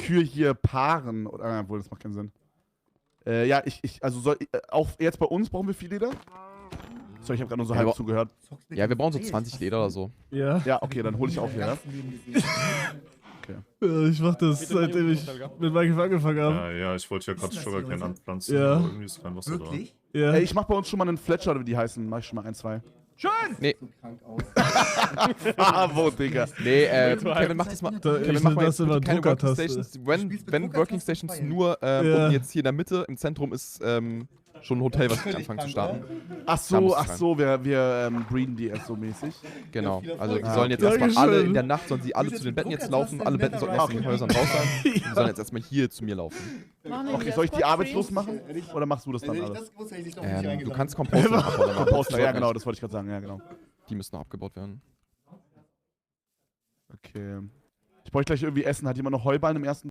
Kühe hier paaren. Oder, obwohl, das macht keinen Sinn. Ja, also auch jetzt bei uns brauchen wir viel Leder. So, ich habe gerade nur so halb zugehört. Ja, wir brauchen so 20 Leder oder so. Ja. Ja, okay, dann hole ich auch hier. Ja? Okay. Ich mach das, seitdem ich mit Minecraft angefangen habe. Ja, ich wollte ja gerade Sugarcane anpflanzen, Ja. aber irgendwie ist kein Wasser da. Wirklich? Ja. Ey, ich mach bei uns schon mal einen Fletcher, wie die heißen. Mach ich schon mal 1, 2. So krank aus. Bravo, Digga. Nee, Kevin, mach das mal. Kevin, Ich mach nenne mal das jetzt immer bitte keine Druckertaste. Working Stations. Wenn Working Stations nur Ja. unten jetzt hier in der Mitte, im Zentrum ist schon ein Hotel, was wir anfangen zu starten. Ach so, wir breeden die erst so mäßig. Genau. Also die Folge. sollen jetzt Dankeschön. erstmal alle in der Nacht, sollen sie alle zu den Betten jetzt laufen. Alle Betten sollten aus den Häusern raus sein. Die sollen jetzt erstmal hier zu mir laufen. Okay, soll ich die arbeitslos machen? Oder machst du das dann alles? Du kannst Kompost noch abbauen. Komposter, ja genau, das wollte ich gerade sagen, ja genau. Die müssen noch abgebaut werden. Okay. Ich bräuchte gleich irgendwie Essen. Hat jemand noch Heuballen im ersten